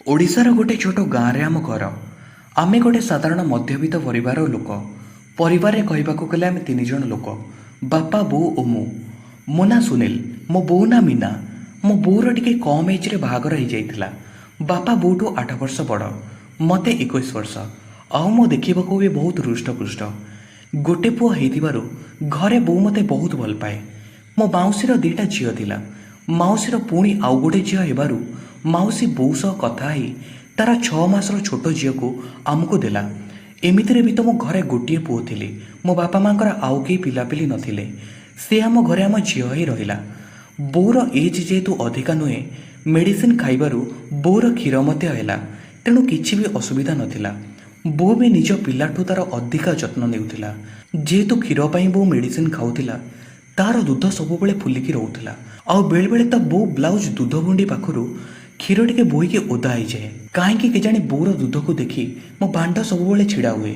ओडिशार गोटे छोट गाँव आम घर आमे गोटे साधारण मध्यवित्त परिवार लोक परिवार कहवाक गले आम तीन जन लोक बापा बो और मो ना सुनील मो बो ना मीना मो बोर टिके कम एज्रे बाहागर हो जाइथिला। बापा बोटू 8 वर्ष बड़ मते 21 वर्ष आउ मो देखा भी बहुत हृष्टपुष्ट गोटे पुओ होइथिबारु घरे बो मते बहुत भल पाए। मो माउसीर दीटा झील थिला माउसीर पुणी आउ गोटे झील हेबारु माउसी बो सह कथा ही तार 6 मासर छोट झील को आमको देला। एमितिरे भी तो मो घरे गोटे पुओ थिले मो बापा मांकर आउ केही पिलापिली नथिले से आम घरे आम झील ही रहिला। बोर एज जेहेतु अधिका नुहे मेडिसिन खाइबारु बोर क्षीर मते हैला तेणु किछि भी असुविधा नथिला। बो भी निज पिलाठू तार अधिका जत्न नेउथिला जेहेतु क्षीर पई बो मेडिसिन खाउथिला तार दूध सबुबले फुलिकी रहउथिला आउ बेले बेले तो बो ब्लाउज दूध भुंडी पाखरु क्षीर टिके बोईके ओदा हो जाए कहीं केजाणी बोर दूध को देखी मो बांड सबुबले छिड़ा हुए।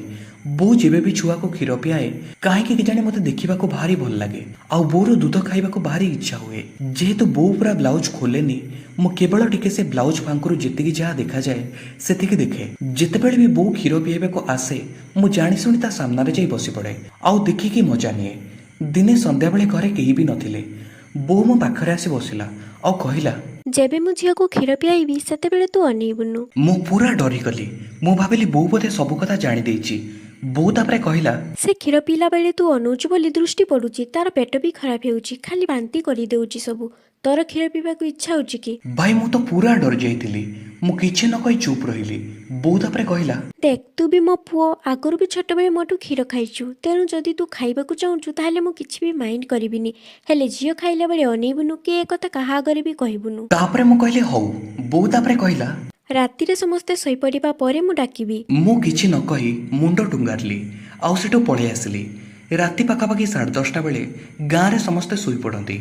बो जेबे भी छुआ को क्षीर पियाए कहीं केजाणी मते देखा भारी भल लगे आउ बोर दूध खाइबा भारी इच्छा हुए। जेहेतु बो पूरा ब्लाउज खोलेनी मु केवल टिके से ब्लाउज फांकरू जेतिकी जहाँ देखा जाए सेतिकी देखे। जेतेबेले भी बो क्षीर पियाबा को आसे मु जानी शुणी ता सामने जाई बसी पड़े आउ देखिकी मजा निए। दिने संध्या बेले घरे केही भी नथिले बो मो पाखरे आसी बसिला आउ कहिला जेबे मु झील को क्षीर पियाबी सेतेबेले तू अनेबुनु। मु पूरा डरी गली मु भाविली बो बोधे सबु कथा जानी देइची। बो तापरे कहिला से क्षीर पीला बेले तू अनौचु बोली दृष्टि पड़ुची तार पेट भी खराब होउची खाली बांती करी देउची सबु तोर क्षीर पीबा को इच्छा होउची कि भाई मु तो पूरा डर जाइतिली मु किछि न कहि चुप रहिली। बो तापरे कहिला देख तू भी मो पुओ आगुरु भी छोट बेले मोटू क्षीर खाइछु तेणु जदि तू खाइबा को चाहूचु ताहेले मु किछि भी माइंड करिबिनी हेले झील खाइला बेले अनेबुनु कि ए कथा काहा आगरे भी कहिबुनु। तापरे मु कहले हौ। बो तापरे कहिला राति रे समस्ते सोई पड़िबा परे मु डाकिबी। मु किछि न कहि मुंड टुंगारली आउ सेटो पळे आसली। राति पाखापाखि 10:30 बेले गाँव रे समस्ते सोई पड़ती।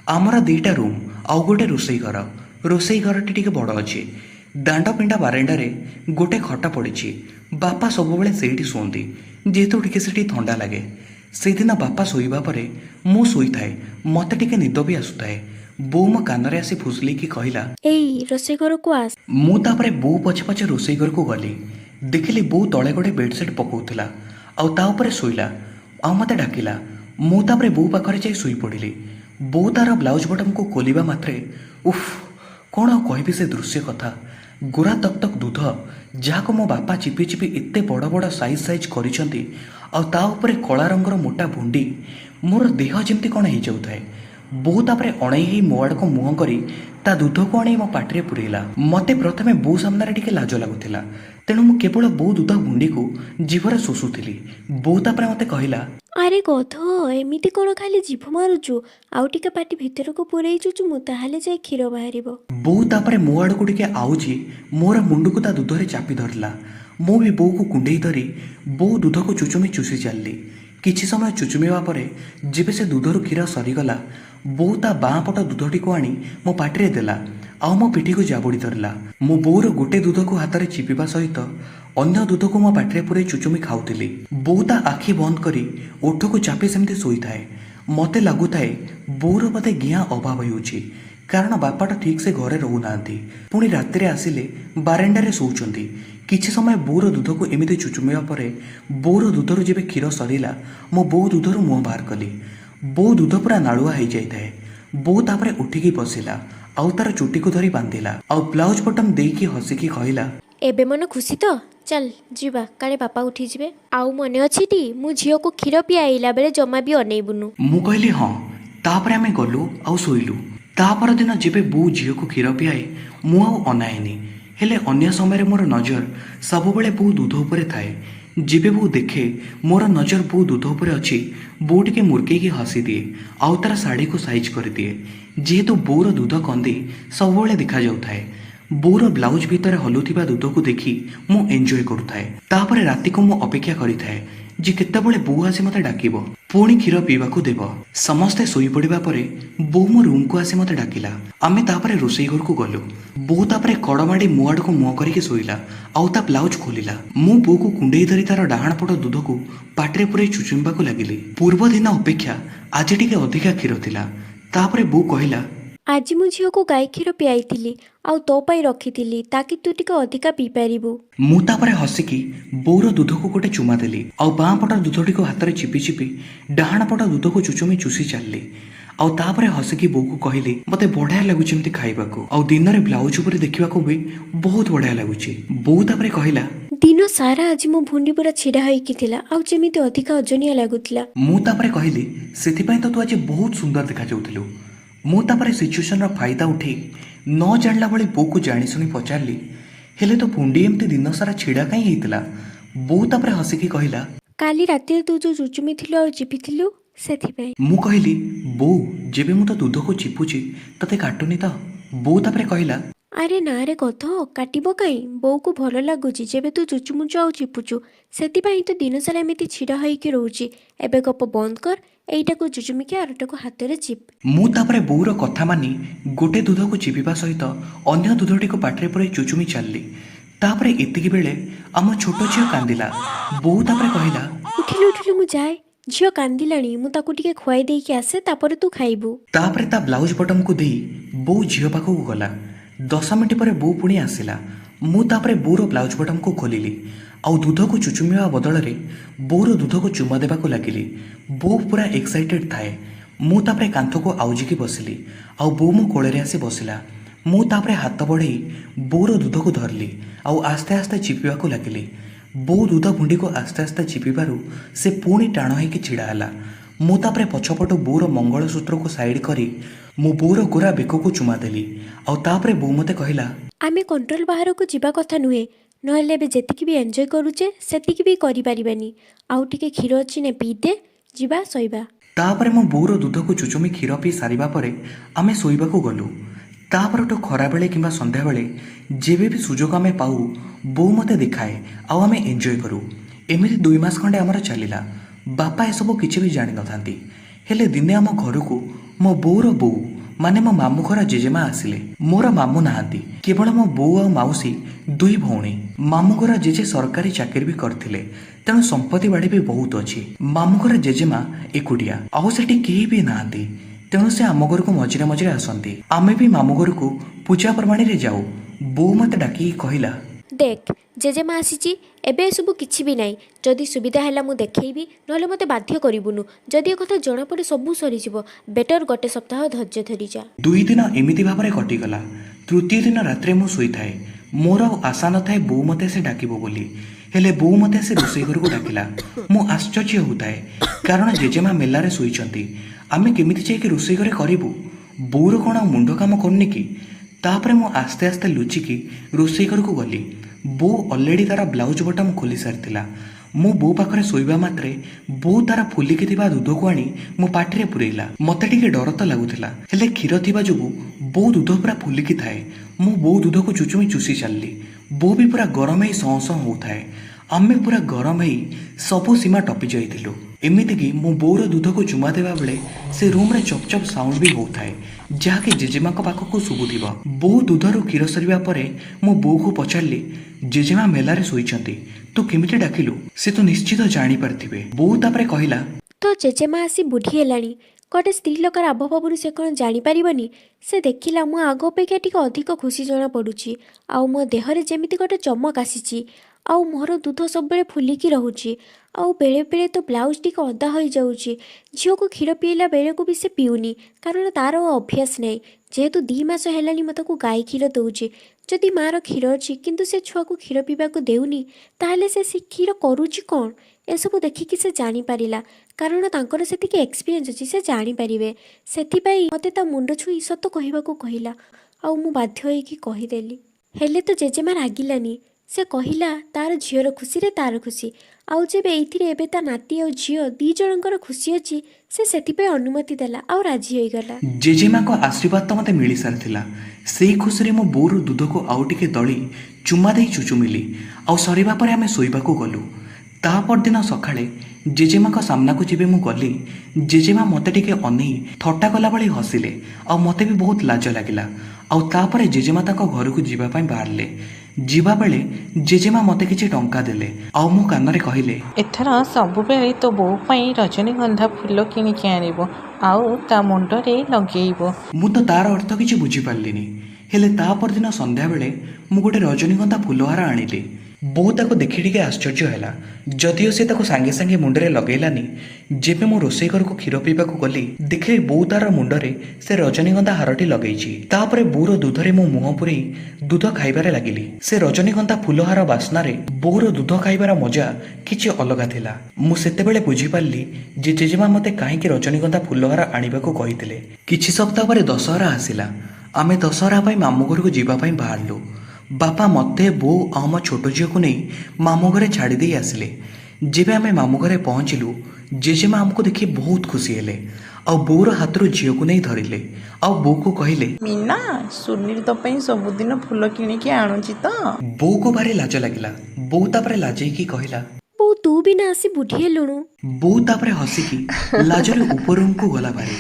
आमर 2टा रूम आउ गोटे रोसई घरटी टिके बड़ अच्छी दांड पिंडा बारेंडा रे गोटे खटा पड़ी। बापा सबुबले सेठी शुअती जेहेतु टिके सेठी थंडा लगे। से दिन बापा शोइबा परे मु शोई थाए मते टिके निद भी आसुताए। बो मो कानरे आसी फुसली की कहिला एई रोसई घर को आस। मु तापरे बो पछे पछे रोसई घर को गली देखिली बो तले गोटे बेडसीट पकाउथिला आउ ता ऊपर शोइला आउ मते डाकिला। मु तापरे बो पाखरे जाई शोई पड़िली। बो तार ब्लाउज बटन को खोलिबा मात्रे उफ कौन आ कहबी से दृश्य कथा। गोरा तक तक दूध जहाँ मो बापा चिपी चिपी एते बड़ बड़ साइज करिसंती आउ ता ऊपर कला रंगर मोटा भुंडी मोर देह जेमती कौन हो जाउथाए। बो तापरे अणई ही मो आड़ को मुह करी ता दूध को अणई मो पाटिरे पुरेला। मते प्रथमे बो सामने टिके लाज लागुथिला तेणु मु केवल बो दूध भुंडी को जीभरे शोषुथिली। बो तापरे मते कहिला अरे गध एमिति कोन खाली जीभ मारुचु आउ टिके पाटी भितर को पुरई चुचु मु ताहाले जाय क्षीर बाहरिबो। बो तापरे मो आड़ को टिके आउची मोर मुंड को ता दूधरे चापी धरला। मु भी बो को कुंडई धरी बो दूध को चुचुमी चुसी चलली। किछि समय चुचुमिबा परे जेबे से दूधरु क्षीर सरीगला बो ता बाँ पट दूधटी को आनी मो पाटिरे देला आउ मो पिठी को जाबुड़ी धरला। मो बोर गोटे दूध को हाथ में चिपिबा सहित अन्य दूध को मो पाटिरे पुरे चुचुमी खाउथिली। बो ता आखि बंद करी ओठ को चापी सेमती सोई थाए। मते लागुथाए बोर बोधे गिया अभाव होउछि कारण बापाटा ठीक से घरे रहू नांती पुणी राति रे आसिले बारेंडारे शोउचंती। किछि समय बोर दूध को एमिति चुचुमिबा परे बोर दूधरु जेबे क्षीर सरीला मो बो दूधरु मुह बाहर कली। बो दूध पूरा नालुआ हो जाए। बो तापरे उठिकी बसिला आउ तार चुटी को धरी बांधिला आउ ब्लाउज बटन देकी हसिकी कहला एबे मन खुशी तो चल जीवा काले बापा उठी जिवे आउ मने अछि टी मु झियो को क्षीर पियाइला बेले जमा भी अनेबुनु। मु कहली हाँ। तापरे आमे गलु आउ सोइलु। तापर दिन जेबे बो झियो को क्षीर पियाए मु आउ अनाएनी हेले अन्य समय मोर नजर सबुबले बो दूध उपरे थाए। जेबे बो देखे मोर नजर बो दूध उपरे अछि बो टिके मुर्केकी हसी दिए आउ तार साड़ी को साइज कर दिए जेहेतु बोर दूध कंदी सबुबले देखा जाउथाए। बोर ब्लाउज भितर हलुथिबा दूध को देखी मु एंजॉय करुथाए। तापरे राति को मु अपेक्षा करिथाए जे केतेबेले बो आसी मते डाकिबो पुणी क्षीर पीवा को देव। समस्ते सोई पड़िबा परे बो मो रूम को आसी मते डाकिला। आमे तापरे रोसई घर को गलु। बो तापरे कड़माड़ी मो आड़ को मुह करिके सोइला आउ ता ब्लाउज खोलिला। मु बो को कुंडई धरी तार डाहाण पट दूध को पाटिरे पुरे चुचुमिबा को लागिली। पूर्व दिन अपेक्षा आज टिके अधिका क्षीर थिला। तापरे बो कहिला ଆଜି ମୁଁ ଝିଅକୁ ଗାଈ କ୍ଷୀର ପିଆଇଥିଲି ଆଉ ତୋ ପାଇଁ ରଖିଥିଲି ତାକି ତୁ ଟିକେ ଅଧିକା ପିଇପାରିବୁ। ମୁଁ ତାପରେ ହସିକି ବୋଉର ଦୁଧକୁ ଗୋଟେ ଚୁମା ଦେଲି ଆଉ ବାଁ ପଟ ଦୁଧଟିକୁ ହାତରେ ଚିପି ଚିପି ଡାହାଣ ପଟ ଦୁଧକୁ ଚୁଚୁମି ଚୁଷି ଚାଲିଲି। ଆଉ ତାପରେ ହସିକି ବୋଉକୁ କହିଲି ମତେ ବଢିଆ ଲାଗୁଛି ଏମିତି ଖାଇବାକୁ ଆଉ ଦିନରେ ବ୍ଲାଉଜ ଉପରେ ଦେଖିବାକୁ ବି ବହୁତ ବଢିଆ ଲାଗୁଛି। ବୋଉ ତାପରେ କହିଲା ଦିନ ସାରା ଆଜି ମୋ ଭୁଣ୍ଡି ପୁରା ଛିଡ଼ା ହେଇକି ଥିଲା ଆଉ ଯେମିତି ଅଧିକା ଓଜନିଆ ଲାଗୁଥିଲା। ମୁଁ ତାପରେ କହିଲି ସେଥିପାଇଁ ତ ତୁ ଆଜି ବହୁତ ସୁନ୍ଦର ଦେଖାଯାଉଥିଲୁ। ମୁଁ ତାପରେ ସିଚୁଏସନର ଫାଇଦା ଉଠେଇ ନ ଜାଣିଲା ଭଳି ବୋଉକୁ ଜାଣିଶୁଣି ପଚାରିଲି ହେଲେ ତୋ ଭୁଣ୍ଡି ଏମିତି ଦିନ ସାରା ଛିଡ଼ା କାହିଁ ହେଇଥିଲା? ବୋଉ ତାପରେ ହସିକି କହିଲା କାଲି ରାତିରେ ତୁ ଯେଉଁ ଚୁଚୁମିଥିଲୁ ଆଉ ଚିପିଥିଲୁ ସେଥିପାଇଁ। ମୁଁ କହିଲି ବୋଉ ଯେବେ ମୁଁ ତ ଦୁଧକୁ ଚିପୁଛି ତତେ କାଟୁନି ତ? ବୋଉ ତାପରେ କହିଲା ଆରେ ନାରେ ଗଧ କାଟିବ କାଇଁ, ବୋଉକୁ ଭଲ ଲାଗୁଛି ଯେବେ ତୁ ଚୁଚୁମୁଚୁ ଆଉ ଚିପୁଚୁ, ସେଥିପାଇଁ ତ ଦିନସାରା ଏମିତି ଛିଡ଼ା ହେଇକି ରହୁଛି। ଏବେ ଗପ ବନ୍ଦ କର, ଏଇଟାକୁ ଚୁଚୁମିକି ଆରଟାକୁ ହାତରେ ଚିପ୍। ମୁଁ ତାପରେ ବୋଉର କଥା ମାନି ଗୋଟେ ଦୁଧକୁ ଚିପିବା ସହିତ ଅନ୍ୟ ଦୁଧଟିକୁ ପାଟିରେ ପୁରେଇ ଚୁଚୁମି ଚାଲିଲି। ତାପରେ ଏତିକି ବେଳେ ଆମ ଛୋଟ ଝିଅ କାନ୍ଦିଲା। ବୋଉ ତାପରେ କହିଲା ଉଠିଲୁ ଉଠିଲୁ ମୁଁ ଯାଏ, ଝିଅ କାନ୍ଦିଲାଣି, ମୁଁ ତାକୁ ଟିକେ ଖୁଆଇ ଦେଇକି ଆସେ ତାପରେ ତୁ ଖାଇବୁ। ତାପରେ ତା ବ୍ଲାଉଜ ବଟମକୁ ଦେଇ ବୋଉ ଝିଅ ପାଖକୁ ଗଲା। 10 ମିନିଟ୍ ପରେ ବୋଉ ପୁଣି ଆସିଲା। ମୁଁ ତାପରେ ବୋଉର ବ୍ଲାଉଜ ବଟମକୁ ଖୋଲିଲି ଆଉ ଦୁଧକୁ ଚୁଚୁମିବା ବଦଳରେ ବୋଉର ଦୁଧକୁ ଚୁମା ଦେବାକୁ ଲାଗିଲି। ବୋଉ ପୁରା ଏକ୍ସାଇଟେଡ୍ ଥାଏ। ମୁଁ ତାପରେ କାନ୍ଥକୁ ଆଉଜିକି ବସିଲି ଆଉ ବୋଉ ମୋ କୋଳରେ ଆସି ବସିଲା। ମୁଁ ତାପରେ ହାତ ବଢ଼େଇ ବୋଉର ଦୁଧକୁ ଧରିଲି ଆଉ ଆସ୍ତେ ଆସ୍ତେ ଚିପିବାକୁ ଲାଗିଲି। ବୋଉ ଦୁଧ ଭୁଣ୍ଡିକୁ ଆସ୍ତେ ଆସ୍ତେ ଚିପିବାରୁ ସେ ପୁଣି ଟାଣ ହେଇକି ଛିଡ଼ା ହେଲା। ମୁଁ ତାପରେ ପଛପଟୁ ବୋଉର ମଙ୍ଗଳସୂତ୍ରକୁ ସାଇଡ୍ କରି ମୁଁ ବୋଉର ଗୋରା ବେକକୁ ଚୁମା ଦେଲି ଆଉ ତାପରେ ବୋଉ ମୋତେ କହିଲା ଆମେ କଣ୍ଟ୍ରୋଲ ବାହାରକୁ ଯିବା କଥା ନୁହେଁ, ନହେଲେ ଏବେ ଯେତିକି ବି ଏନ୍ଜୟ କରୁଛେ ସେତିକି ବି କରିପାରିବାନି। ଆଉ ଟିକେ କ୍ଷୀର ଅଛି ନା ପିଇଦେ, ଯିବା ଶୋଇବା। ତାପରେ ମୋ ବୋଉର ଦୁଧକୁ ଚୁଚୁମି କ୍ଷୀର ପିଇ ସାରିବା ପରେ ଆମେ ଶୋଇବାକୁ ଗଲୁ। ତାପରଠୁ ଖରାବେଳେ କିମ୍ବା ସନ୍ଧ୍ୟାବେଳେ ଯେବେ ବି ସୁଯୋଗ ଆମେ ପାଉ ବୋଉ ମୋତେ ଦେଖାଏ ଆଉ ଆମେ ଏନ୍ଜୟ କରୁ। ଏମିତି 2 ମାସ ଖଣ୍ଡେ ଆମର ଚାଲିଲା। ବାପା ଏସବୁ କିଛି ବି ଜାଣିନଥାନ୍ତି। ହେଲେ ଦିନେ ଆମ ଘରକୁ ମୋ ବୋଉର ବୋଉ ମାନେ ମୋ ମାମୁଁ ଘର ଜେଜେମା ଆସିଲେ। ମୋର ମାମୁଁ ନାହାନ୍ତି, କେବଳ ମୋ ବୋଉ ଆଉ ମାଉସୀ 2 ଭଉଣୀ। ମାମୁଁ ଘର ଜେଜେ ସରକାରୀ ଚାକିରି ବି କରିଥିଲେ, ତେଣୁ ସମ୍ପତ୍ତି ବାଡ଼ି ବି ବହୁତ ଅଛି। ମାମୁଁ ଘର ଜେଜେମା ଏକୁଟିଆ ଆଉ ସେଠି କେହି ବି ନାହାନ୍ତି, ତେଣୁ ସେ ଆମ ଘରକୁ ମଝିରେ ମଝିରେ ଆସନ୍ତି। ଆମେ ବି ମାମୁଁ ଘରକୁ ପୂଜା ପର୍ବାଣୀରେ ଯାଉ। ବୋଉ ମୋତେ ଡାକିକି କହିଲା ଦେଖ ଜେଜେମା ଆସିଛି, ଏବେ ଏସବୁ କିଛି ବି ନାହିଁ, ଯଦି ସୁବିଧା ହେଲା ମୁଁ ଦେଖେଇବି, ନହେଲେ ମୋତେ ବାଧ୍ୟ କରିବୁନୁ। ଯଦି ଏ କଥା ଜଣାପଡ଼େ ସବୁ ସରିଯିବ, ବେଟର ଗୋଟେ ସପ୍ତାହ ଧୈର୍ଯ୍ୟ ଧରିଯା। 2 ଦିନ ଏମିତି ଭାବରେ କଟିଗଲା। ତୃତୀୟ ଦିନ ରାତିରେ ମୁଁ ଶୋଇଥାଏ। ମୋର ଆଉ ଆଶା ନଥାଏ ବୋଉ ମୋତେ ଆସି ଡାକିବ ବୋଲି। ହେଲେ ବୋଉ ମୋତେ ଆସି ରୋଷେଇ ଘରକୁ ଡାକିଲା। ମୁଁ ଆଶ୍ଚର୍ଯ୍ୟ ହେଉଥାଏ, କାରଣ ଜେଜେମା ମେଲାରେ ଶୋଇଛନ୍ତି। ଆମେ କେମିତି ଯାଇକି ରୋଷେଇ ଘରେ କରିବୁ? ବୋଉର କ'ଣ ଆଉ ମୁଣ୍ଡ କାମ କରୁନି କି? ତାପରେ ମୁଁ ଆସ୍ତେ ଆସ୍ତେ ଲୁଚିକି ରୋଷେଇ ଘରକୁ ଗଲି। ବୋଉ ଅଲରେଡ଼ି ତାର ବ୍ଲାଉଜ ବଟମ ଖୋଲି ସାରିଥିଲା। ମୁଁ ବୋଉ ପାଖରେ ଶୋଇବା ମାତ୍ରେ ବୋଉ ତାର ଫୁଲିକି ଥିବା ଦୁଧକୁ ଆଣି ମୋ ପାଟିରେ ପୁରେଇଲା। ମୋତେ ଟିକେ ଡର ତ ଲାଗୁଥିଲା, ହେଲେ କ୍ଷୀର ଥିବା ଯୋଗୁଁ ବୋଉ ଦୁଧ ପୁରା ଫୁଲିକି ଥାଏ। ମୁଁ ବୋଉ ଦୁଧକୁ ଚୁଚୁମି ଚୁଷି ଚାଲିଲି। ବୋଉ ବି ପୁରା ଗରମ ହେଇ ସଁ ସଁ ହେଉଥାଏ। ଆମେ ପୁରା ଗରମ ହେଇ ସବୁ ସୀମା ଟପି ଯାଇଥିଲୁ। ଏମିତିକି ମୁଁ ବୋଉର ଦୁଧକୁ ଚୁମା ଦେବା ବେଳେ ସେ ରୁମ୍ରେ ଚପ୍ ଚପ୍ ସାଉଣ୍ଡ ବି ହେଉଥାଏ, ଯାହାକି ଜେଜେମାଙ୍କ ପାଖକୁ ଶୁଭୁଥିବ। ବୋଉ ଦୁଧରୁ କ୍ଷୀର ସରିବା ପରେ ମୁଁ ବୋଉକୁ ପଚାରିଲି ଜେଜେମା ମେଲାରେ ଶୋଇଛନ୍ତି, ତୁ କେମିତି ଡାକିଲୁ? ସେ ତ ନିଶ୍ଚିତ ଜାଣିପାରିଥିବେ। ବୋଉ ତାପରେ କହିଲା ତ ଜେଜେମା ଆସି ବୁଢ଼ୀ ହେଲାଣି, ଗୋଟେ ସ୍ତ୍ରୀ ଲୋକର ଆବଭାବରୁ ସେ କ'ଣ ଜାଣିପାରିବନି? ସେ ଦେଖିଲା ମୁଁ ଆଗ ଅପେକ୍ଷା ଟିକେ ଅଧିକ ଖୁସି ଜଣାପଡ଼ୁଛି, ଆଉ ମୋ ଦେହରେ ଯେମିତି ଗୋଟେ ଚମକ ଆସିଛି, ଆଉ ମୋର ଦୁଧ ସବୁବେଳେ ଫୁଲିକି ରହୁଛି, ଆଉ ବେଳେବେଳେ ତ ବ୍ଲାଉଜ ଟିକେ ଓଦା ହୋଇଯାଉଛି। ଝିଅକୁ କ୍ଷୀର ପିଇଲା ବେଳକୁ ବି ସେ ପିଉନି, କାରଣ ତାର ଆଉ ଅଭ୍ୟାସ ନାହିଁ। ଯେହେତୁ 2 ମାସ ହେଲାଣି ମୁଁ ତାକୁ ଗାଈ କ୍ଷୀର ଦେଉଛି। ଯଦି ମାଆର କ୍ଷୀର ଅଛି କିନ୍ତୁ ସେ ଛୁଆକୁ କ୍ଷୀର ପିଇବାକୁ ଦେଉନି, ତାହେଲେ ସେ କ୍ଷୀର କରୁଛି କ'ଣ? ଏସବୁ ଦେଖିକି ସେ ଜାଣିପାରିଲା, କାରଣ ତାଙ୍କର ସେତିକି ଏକ୍ସପିରିଏନ୍ସ ଅଛି, ସେ ଜାଣିପାରିବେ। ସେଥିପାଇଁ ମୋତେ ତା ମୁଣ୍ଡ ଛୁଇଁ ସତ କହିବାକୁ କହିଲା, ଆଉ ମୁଁ ବାଧ୍ୟ ହୋଇକି କହିଦେଲି। ହେଲେ ତ ଜେଜେମା ରାଗିଲାନି, ସେ କହିଲା ତାର ଝିଅର ଖୁସିରେ ତାର ଖୁସି, ଆଉ ଯେବେ ଏଇଥିରେ ଏବେ ତା ନାତି ଆଉ ଝିଅ 2 ଜଣଙ୍କର ଖୁସି ଅଛି, ସେ ସେଥିପାଇଁ ଅନୁମତି ଦେଲା ଆଉ ରାଜି ହୋଇଗଲା। ଜେଜେମାଙ୍କ ଆଶୀର୍ବାଦ ତ ମୋତେ ମିଳିସାରିଥିଲା। ସେଇ ଖୁସିରେ ମୋ ବୋଉର ଦୁଧକୁ ଆଉ ଟିକେ ଦଳି ଚୁମା ଦେଇ ଚୁଚୁମିଲି ଆଉ ସରିବା ପରେ ଆମେ ଶୋଇବାକୁ ଗଲୁ। ତା ପରଦିନ ସକାଳେ ଜେଜେମାଙ୍କ ସାମ୍ନାକୁ ଯେବେ ମୁଁ ଗଲି, ଜେଜେମା ମୋତେ ଟିକେ ଅନେଇ ଥଟ୍ଟା କଲା ଭଳି ହସିଲେ ଆଉ ମୋତେ ବି ବହୁତ ଲାଜ ଲାଗିଲା। ଆଉ ତାପରେ ଜେଜେମା ତାଙ୍କ ଘରକୁ ଯିବା ପାଇଁ ବାହାରିଲେ। ଯିବା ବେଳେ ଜେଜେମା ମୋତେ କିଛି ଟଙ୍କା ଦେଲେ ଆଉ ମୋ କାନରେ କହିଲେ, ଏଥର ସବୁବେଳେ ତୋ ବୋଉ ପାଇଁ ରଜନୀଗନ୍ଧା ଫୁଲ କିଣିକି ଆଣିବ ଆଉ ତା ମୁଣ୍ଡରେ ଲଗେଇବ। ମୁଁ ତ ତାର ଅର୍ଥ କିଛି ବୁଝିପାରିଲିନି। ହେଲେ ତା ପରଦିନ ସନ୍ଧ୍ୟାବେଳେ ମୁଁ ଗୋଟେ ରଜନୀଗନ୍ଧା ଫୁଲହାର ଆଣିଲି। ବୋଉ ତାକୁ ଦେଖି ଟିକେ ଆଶ୍ଚର୍ଯ୍ୟ ହେଲା, ଯଦିଓ ସେ ତାକୁ ସାଙ୍ଗେ ସାଙ୍ଗେ ମୁଣ୍ଡରେ ଲଗେଇଲାନି। ଯେବେ ମୁଁ ରୋଷେଇ ଘରକୁ କ୍ଷୀର ପିଇବାକୁ ଗଲି, ଦେଖିଲି ବୋଉ ତାର ମୁଣ୍ଡରେ ସେ ରଜନୀଗନ୍ଧା ହାରଟି ଲଗେଇଛି। ତାପରେ ବୋଉର ଦୁଧରେ ମୋ ମୁହଁ ପୁରେଇ ଦୁଧ ଖାଇବାରେ ଲାଗିଲି। ସେ ରଜନୀଗନ୍ଧା ଫୁଲହାର ବାସ୍ନାରେ ବୋଉର ଦୁଧ ଖାଇବାର ମଜା କିଛି ଅଲଗା ଥିଲା। ମୁଁ ସେତେବେଳେ ବୁଝିପାରିଲି ଯେ ଜେଜେମା ମୋତେ କାହିଁକି ରଜନୀଗନ୍ଧା ଫୁଲହାର ଆଣିବାକୁ କହିଥିଲେ। କିଛି ସପ୍ତାହ ପରେ ଦଶହରା ଆସିଲା। ଆମେ ଦଶହରା ପାଇଁ ମାମୁଁ ଘରକୁ ଯିବା ପାଇଁ ବାହାରିଲୁ। ବାପା ମୋତେ, ବୋଉ ଆଉ ମୋ ଛୋଟ ଝିଅକୁ ନେଇ ମାମୁଁ ଘରେ ଛାଡ଼ି ଦେଇ ଆସିଲେ। ଯେବେ ଆମେ ମାମୁଁ ଘରେ ପହଞ୍ଚିଲୁ, ଜେଜେମା ଆମକୁ ଦେଖି ବହୁତ ଖୁସି ହେଲେ ଆଉ ବୋଉର ହାତରୁ ଝିଅକୁ ନେଇ ଧରିଲେ ଆଉ ବୋଉକୁ କହିଲେ, ମିନା, ସୁନିଲ ତୋ ପାଇଁ ସବୁଦିନ ଫୁଲ କିଣିକି ଆଣୁଛି ତ? ବୋଉକୁ ଭାରି ଲାଜ ଲାଗିଲା। ବୋଉ ତାପରେ ଲାଜେଇକି କହିଲା। ବୋଉ ତୁ ବି ନା ଆସି ବୁଢ଼ୀ ହେଲୁଣୁ। ବୋଉ ତାପରେ ହସିକି ଲାଜରେ ଉପରକୁ ଗଲା ଭାରି।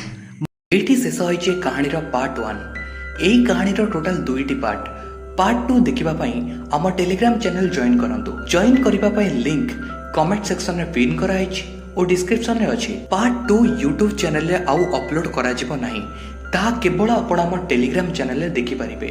ଏଇଠି ଶେଷ ହୋଇଛି ଏ କାହାଣୀର ପାର୍ଟ 1। ଏହି କାହାଣୀର ଟୋଟାଲ 2ଟି ପାର୍ଟ। ପାର୍ଟ 2 ଦେଖିବା ପାଇଁ ଆମ ଟେଲିଗ୍ରାମ ଚ୍ୟାନେଲ ଜଏନ୍ କରନ୍ତୁ। ଜଏନ୍ କରିବା ପାଇଁ ଲିଙ୍କ କମେଣ୍ଟ ସେକ୍ସନରେ ପିନ୍ କରାଯାଇଛି ଓ ଡିସ୍କ୍ରିପ୍ସନରେ ଅଛି। ପାର୍ଟ 2 ୟୁଟ୍ୟୁବ ଚ୍ୟାନେଲରେ ଆଉ ଅପଲୋଡ କରାଯିବ ନାହିଁ। ତାହା କେବଳ ଆପଣ ଆମ ଟେଲିଗ୍ରାମ ଚ୍ୟାନେଲରେ ଦେଖିପାରିବେ।